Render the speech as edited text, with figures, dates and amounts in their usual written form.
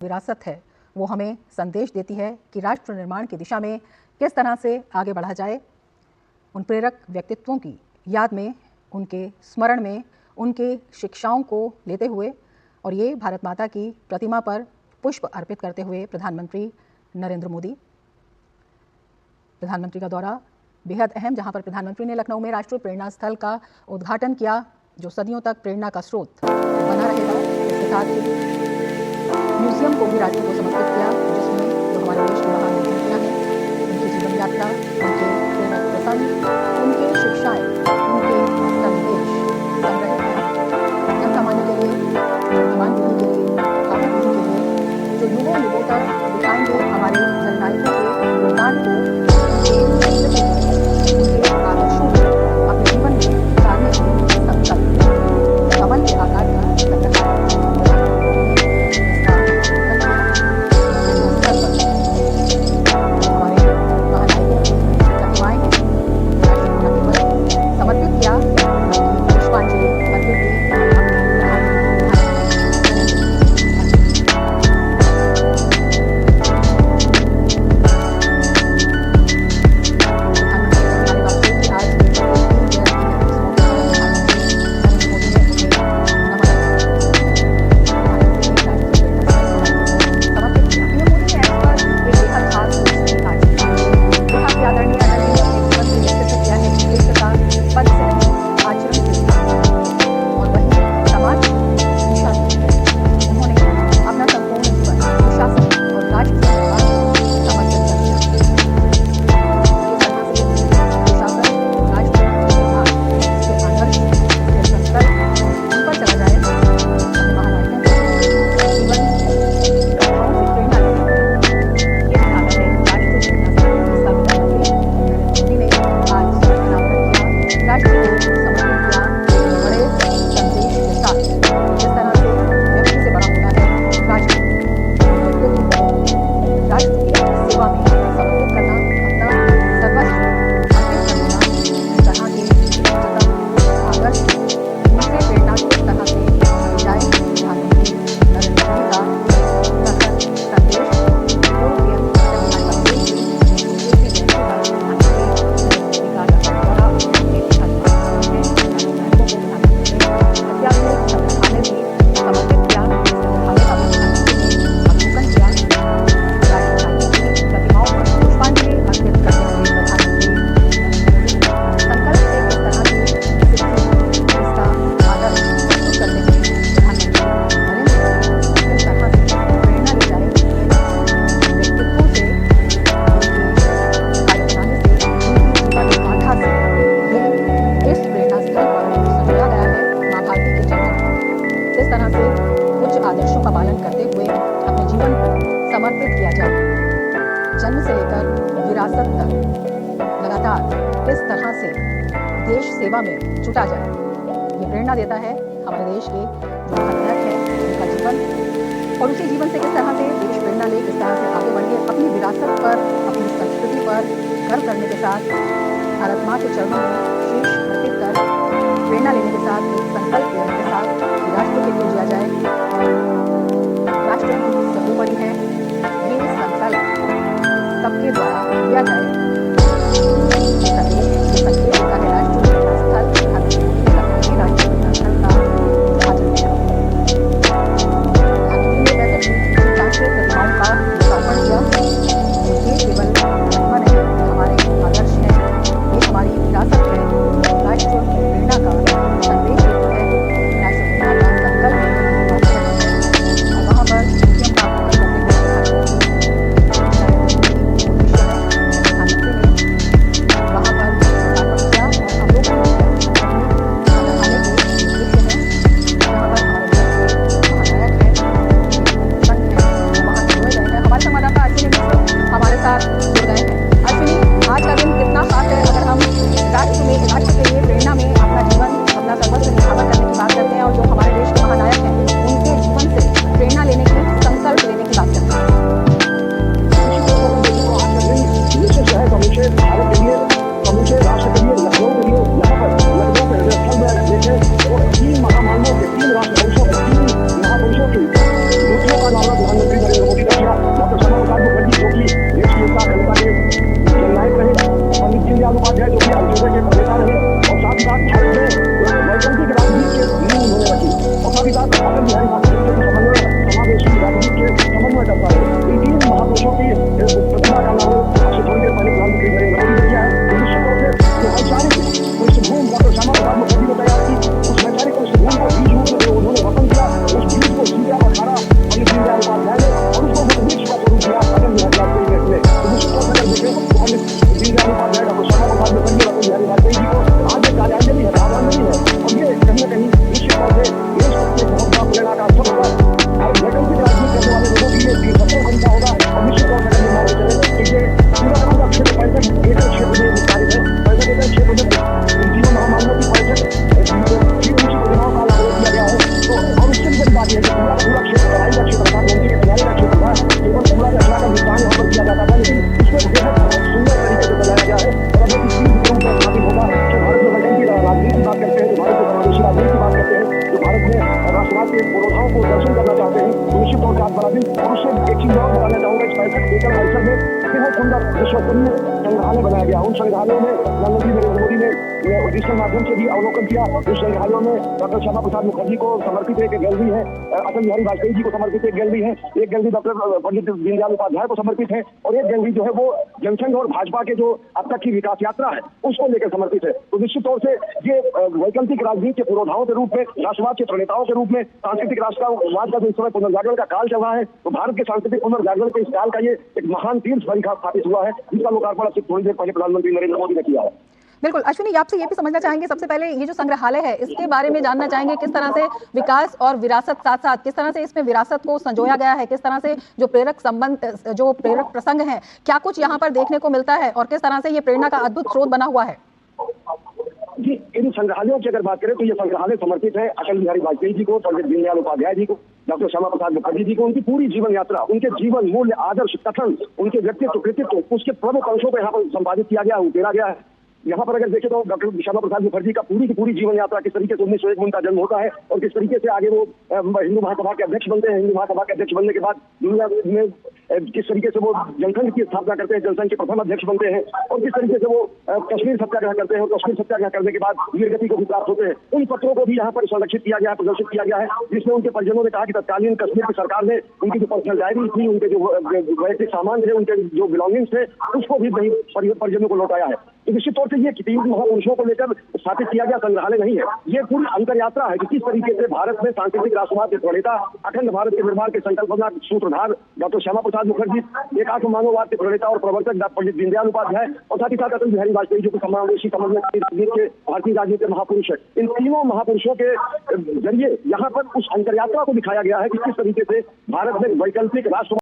विरासत है वो हमें संदेश देती है कि राष्ट्र निर्माण की दिशा में किस तरह से आगे बढ़ा जाए। उन प्रेरक व्यक्तित्वों की याद में, उनके स्मरण में, उनके शिक्षाओं को लेते हुए और ये भारत माता की प्रतिमा पर पुष्प अर्पित करते हुए प्रधानमंत्री नरेंद्र मोदी। प्रधानमंत्री का दौरा बेहद अहम, जहां पर प्रधानमंत्री ने लखनऊ में राष्ट्रीय प्रेरणा स्थल का उद्घाटन किया, जो सदियों तक प्रेरणा का स्रोत बना रहेगा। इसके साथ ही म्यूजियम को भी राष्ट्र को समर्पित किया, जिसमें जो हमारे देश की महान विभूतियां हैं, उनकी जीवन यात्रा, उनके प्रेरक प्रसंग, उनकी शिक्षाएं, उनके संदेश संग्रहित हैं। जन सामान्य के लिए, वर्तमान पीढ़ी के लिए, भावी पीढ़ी के लिए, जो युगों युगों तक दिखाएंगे हमारे जननायकों के योगदान को, उनके आदर्शों को अपने जीवन में उतारने के संकल्प कमल के आकार का संग्रह आदर्शों का पालन करते हुए अपने जीवन को समर्पित किया जाए। जन्म से लेकर विरासत तक लगातार किस तरह से देश सेवा में जुटा जाए, ये प्रेरणा देता है हमारे देश के जो महानायक हैं उनका जीवन, और उसी जीवन से किस तरह से देश प्रेरणा ले, किस तरह से आगे बढ़िए, अपनी विरासत पर, अपनी संस्कृति पर गर्व करने के साथ भारत माँ के चरणों में शीश अर्पित कर प्रेरणा लेने के साथ, एक संकल्प लेने के साथ राष्ट्र के लिए जिया जाए। राष्ट्र की सर्वोपरि है, ये संकल्प सबके द्वारा लिया जाए। ये संदेश होता है राष्ट्रीय प्रेरणा स्थल, राष्ट्रीय प्रेरणा स्थल का उद्घाटन किया। राष्ट्रीय प्रतिमाओं का लोकार्पण किया। ये केवल प्रतिमा नहीं, हमारे आदर्श है, ये हमारी विरासत है। राष्ट्रीय प्रेरणा का संदेश देती है, राष्ट्रीय प्रेरणा का संकल्प और वहाँ पर म्यूजियम का उद्घाटन करते हुए वहाँ पर उद्घाटन किया और हम लोगों ने संग्रहालय के दृश्य में जहाँ पर हमारे देश के महानायक हैं, संत हैं, वहाँ जोड़े गए हैं। हमारे समाज पराधीन। और उससे एक चीज और बताना चाहूंगा, इस 65 एकड़ परिसर में बेहद सुंदर विश्वस्तरीय संग्रहालय बनाया गया। उन संग्रहालयों में प्रधानमंत्री नरेंद्र मोदी ने डिजिटल माध्यम से भी अवलोकन किया। उस संग्रहालयों में डॉक्टर श्यामा प्रसाद मुखर्जी को समर्पित एक गैलरी है, अटल बिहारी वाजपेयी जी को समर्पित एक गैलरी है, एक गैलरी डॉक्टर पंडित दीनदयाल उपाध्याय को समर्पित है, और एक गैलरी जो है वो जनसंघ और भाजपा के जो अब तक की विकास यात्रा है उसको लेकर समर्पित है। तो निश्चित तौर से ये वैकल्पिक राजनीति के पुरोधाओं के रूप में, राष्ट्रवाद के प्रणेताओं के रूप में, सांस्कृतिक राष्ट्रवाद का जो इस समय पुनर्जागरण का काल चल रहा है, तो भारत के सांस्कृतिक पुनर्जागरण के इस काल का ये एक महान तीर्थ परिखा स्थापित हुआ है, जिसका लोकार्पण अब से थोड़ी देर पहले प्रधानमंत्री नरेंद्र मोदी ने किया है। बिल्कुल अश्विनी, आपसे ये भी समझना चाहेंगे, सबसे पहले ये जो संग्रहालय है इसके बारे में जानना चाहेंगे, किस तरह से विकास और विरासत साथ साथ, किस तरह से इसमें विरासत को संजोया गया है, किस तरह से जो प्रेरक संबंध, जो प्रेरक प्रसंग हैं, क्या कुछ यहाँ पर देखने को मिलता है और किस तरह से ये प्रेरणा का अद्भुत स्रोत बना हुआ है? जी, इन संग्रहालयों की अगर बात करें तो ये संग्रहालय समर्पित है अटल बिहारी वाजपेयी जी को, पंडित दीनदयाल उपाध्याय जी को, डॉक्टर श्यामा प्रसाद मुखर्जी जी को। उनकी पूरी जीवन यात्रा, उनके जीवन मूल्य, आदर्श, कथन, उनके व्यक्तित्व, कृतित्व, उसके प्रमुख अंशों को यहाँ पर संपादित किया गया, उकेरा गया है। यहाँ पर अगर देखें तो डॉक्टर श्यामा प्रसाद मुखर्जी का पूरी की पूरी जीवन यात्रा, किस तरीके से 1901 में उनका जन्म होता है और किस तरीके से आगे वो हिंदू महासभा के अध्यक्ष बनते हैं। हिंदू महासभा के अध्यक्ष बनने के बाद दुनिया में किस तरीके से वो जनसंघ की स्थापना करते हैं, जनसंघ के प्रथम अध्यक्ष बनते हैं, और किस तरीके से वो कश्मीर सत्याग्रह करते हैं, और कश्मीर सत्याग्रह करने के बाद वीरगति को भी प्राप्त होते हैं। उन पत्रों को भी यहाँ पर संरक्षित किया गया है, प्रदर्शित किया गया है, जिसमें उनके परिजनों ने कहा कि तत्कालीन कश्मीर की सरकार ने उनकी जो पर्सनल डायरी थी, उनके जो वैयक्तिक सामान थे, उनके जो बिलोंगिंग्स थे, उसको भी परिजनों को लौटाया है। तो निश्चित तौर से ये तीन महापुरुषों को लेकर स्थापित किया गया संग्रहालय नहीं है, ये पूरी अंतर यात्रा है कि किस तरीके से भारत में सांस्कृतिक राष्ट्रवाद के प्रणेता, अखंड भारत के निर्माण के संकल्पना सूत्रधार डॉक्टर श्यामा प्रसाद मुखर्जी, एकात्म मानववाद के प्रणेता और प्रवर्तक पंडित दीनदयाल उपाध्याय, और साथ ही साथ अटल बिहारी वाजपेयी जी को समावेशी समझने के भारतीय राजनीति के महापुरुष है। इन तीनों महापुरुषों के जरिए यहाँ पर उस अंतर यात्रा को दिखाया गया है कि किस तरीके से भारत में वैकल्पिक राष्ट्र